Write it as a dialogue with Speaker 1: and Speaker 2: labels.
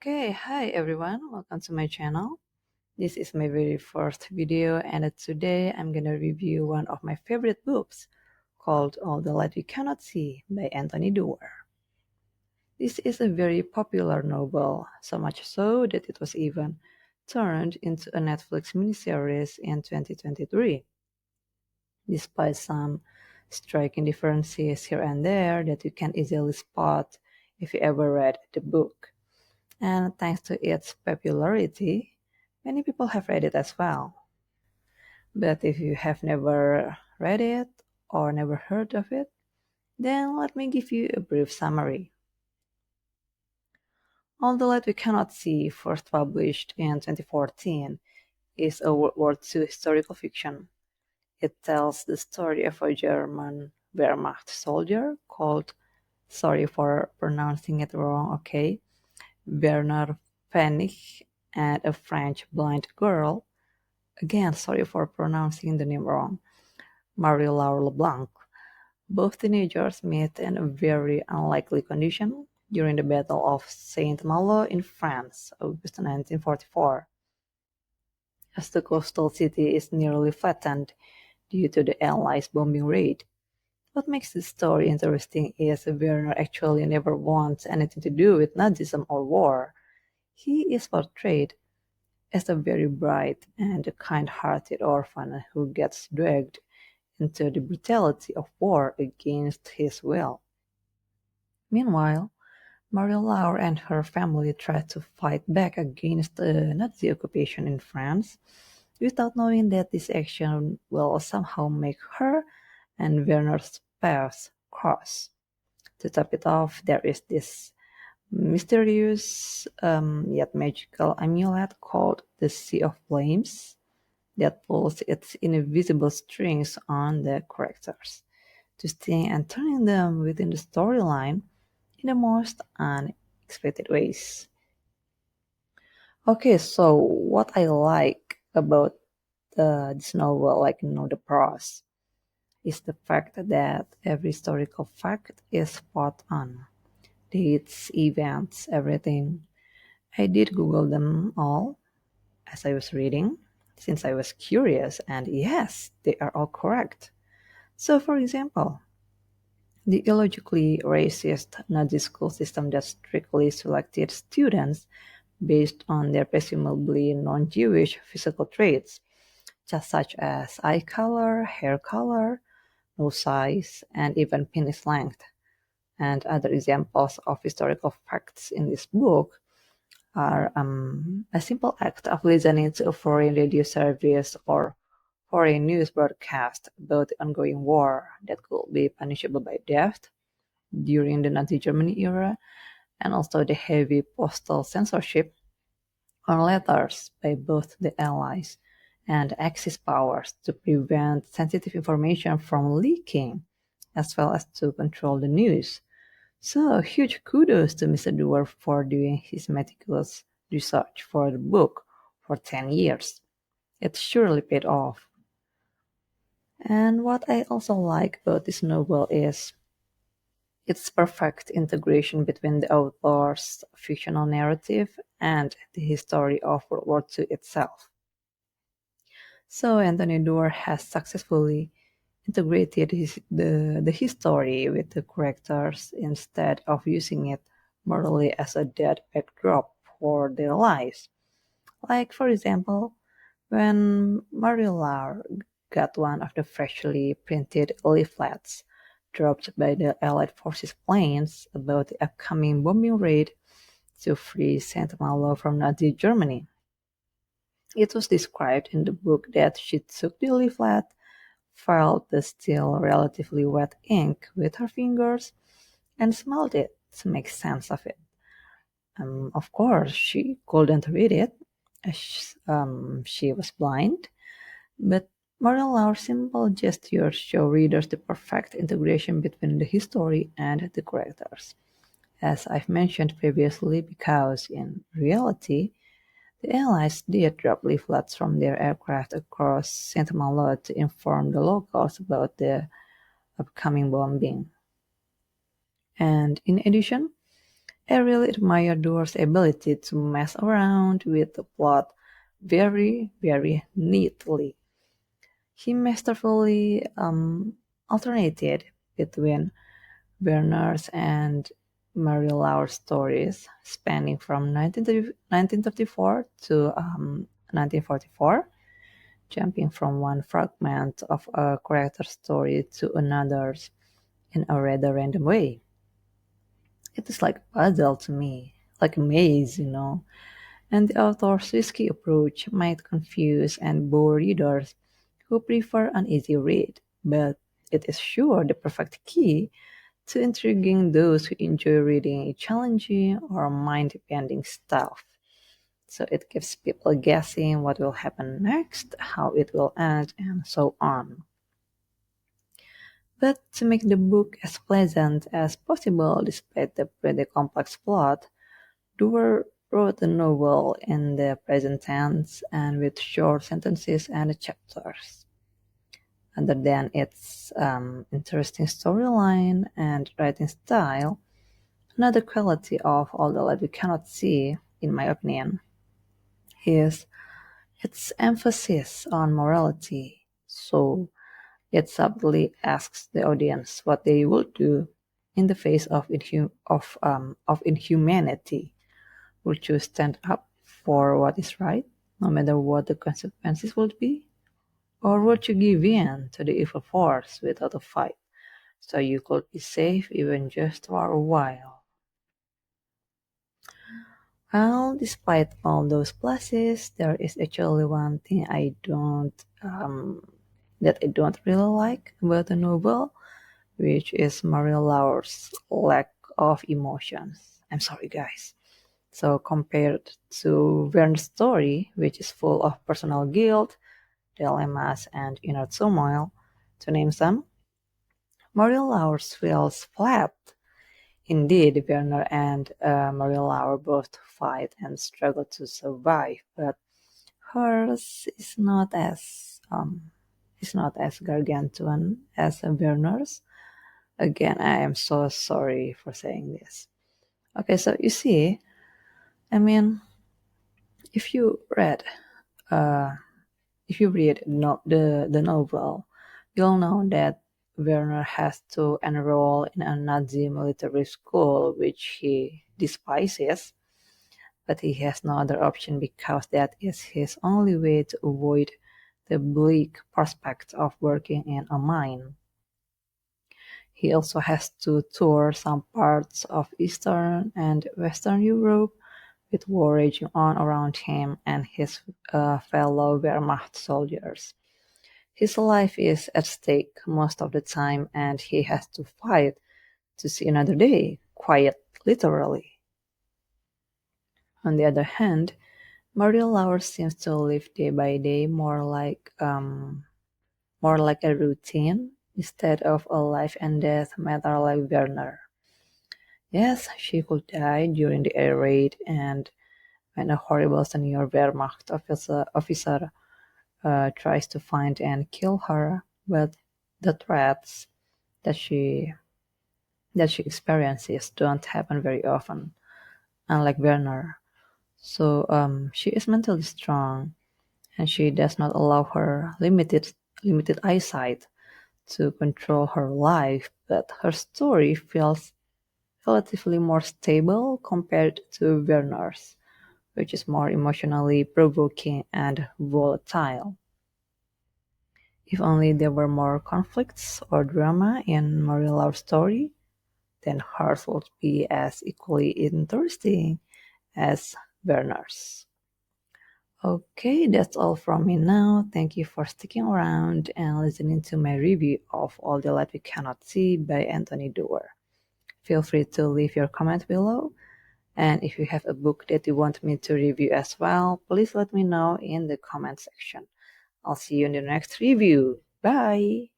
Speaker 1: Okay, hi everyone, welcome to my channel. This is my very first video, and today I'm gonna review one of my favorite books called All the Light We Cannot See by Anthony Doerr. This is a very popular novel, so much so that it was even turned into a Netflix miniseries in 2023. Despite some striking differences here and there that you can easily spot if you ever read the book. And thanks to its popularity, many people have read it as well. But if you have never read it or never heard of it, then let me give you a brief summary. All the Light We Cannot See, first published in 2014, is a World War II historical fiction. It tells the story of a German Wehrmacht soldier called, sorry for pronouncing it wrong, okay, Werner Pfennig, and a French blind girl, again sorry for pronouncing the name wrong, Marie-Laure Leblanc. Both teenagers meet in a very unlikely condition during the Battle of Saint-Malo in France, August 1944. As the coastal city is nearly flattened due to the Allies' bombing raid. What makes this story interesting is Werner actually never wants anything to do with Nazism or war. He is portrayed as a very bright and kind-hearted orphan who gets dragged into the brutality of war against his will. Meanwhile, Marie-Laure and her family try to fight back against the Nazi occupation in France without knowing that this action will somehow make her and Werner's paths cross. To top it off, there is this mysterious yet magical amulet called the Sea of Flames that pulls its invisible strings on the characters, twisting and turning them within the storyline in the most unexpected ways. Okay, so what I like about this novel, the prose, is the fact that every historical fact is spot on. Dates, events, everything. I did Google them all as I was reading, since I was curious, and yes, they are all correct. So, for example, the illogically racist Nazi school system that strictly selected students based on their presumably non-Jewish physical traits, just such as eye color, hair color, nose size, and even penis length. And other examples of historical facts in this book are a simple act of listening to a foreign radio service or foreign news broadcast about the ongoing war that could be punishable by death during the Nazi Germany era, and also the heavy postal censorship on letters by both the Allies and Axis powers to prevent sensitive information from leaking, as well as to control the news. So, huge kudos to Mr. Doerr for doing his meticulous research for the book for 10 years. It surely paid off. And what I also like about this novel is its perfect integration between the author's fictional narrative and the history of World War II itself. So Anthony Doerr has successfully integrated the history with the characters instead of using it merely as a dead backdrop for their lives. Like, for example, when Marie-Laure got one of the freshly printed leaflets dropped by the Allied forces planes about the upcoming bombing raid to free Saint Malo from Nazi Germany. It was described in the book that she took the leaflet, felt the still relatively wet ink with her fingers, and smelled it to make sense of it. Of course, she couldn't read it, as she was blind, but Marie-Laure's simple gestures show readers the perfect integration between the history and the characters. As I've mentioned previously, because in reality, the Allies did drop leaflets from their aircraft across Saint-Malo to inform the locals about the upcoming bombing. And in addition, I really admire Doerr's ability to mess around with the plot very, very neatly. He masterfully alternated between Berners and Marie Lauer stories, spanning from 1934 to 1944, jumping from one fragment of a character story to another in a rather random way. It is like a puzzle to me, like a maze. And the author's risky approach might confuse and bore readers who prefer an easy read, but it is sure the perfect key to intriguing those who enjoy reading challenging or mind-bending stuff. So it keeps people guessing what will happen next, how it will end, and so on. But to make the book as pleasant as possible despite the pretty complex plot, Doerr wrote the novel in the present tense and with short sentences and chapters. Other than its interesting storyline and writing style, another quality of All the Light We Cannot See, in my opinion, is its emphasis on morality. So it subtly asks the audience what they would do in the face of inhumanity. Would you stand up for what is right, no matter what the consequences would be? Or would you give in to the evil force without a fight, so you could be safe even just for a while? Well, despite all those pluses, there is actually one thing that I don't really like about the novel, which is Maria Lauer's lack of emotions. I'm sorry, guys. So compared to Vern's story, which is full of personal guilt, dilemmas, and inner turmoil, to name some, Maria Lauer's feels flat. Indeed, Werner and Maria Lauer both fight and struggle to survive, but hers is not as gargantuan as Werner's. Again, I am so sorry for saying this. Okay, so you see, I mean, if you read, uh, if you read the novel, you'll know that Werner has to enroll in a Nazi military school, which he despises, but he has no other option because that is his only way to avoid the bleak prospect of working in a mine. He also has to tour some parts of Eastern and Western Europe with war raging on around him and his fellow Wehrmacht soldiers. His life is at stake most of the time, and he has to fight to see another day, quite literally. On the other hand, Maria Lauer seems to live day by day more like a routine instead of a life and death matter like Werner. Yes, she could die during the air raid, and when a horrible senior Wehrmacht officer tries to find and kill her, but the threats that she that she experiences don't happen very often, unlike Werner. So she is mentally strong, and she does not allow her limited eyesight to control her life. But her story feels relatively more stable compared to Werner's, which is more emotionally provoking and volatile. If only there were more conflicts or drama in Marie Lauer's story, then hers would be as equally interesting as Werner's. Okay, that's all from me now. Thank you for sticking around and listening to my review of All the Light We Cannot See by Anthony Doerr. Feel free to leave your comment below. And if you have a book that you want me to review as well, please let me know in the comment section. I'll see you in the next review. Bye!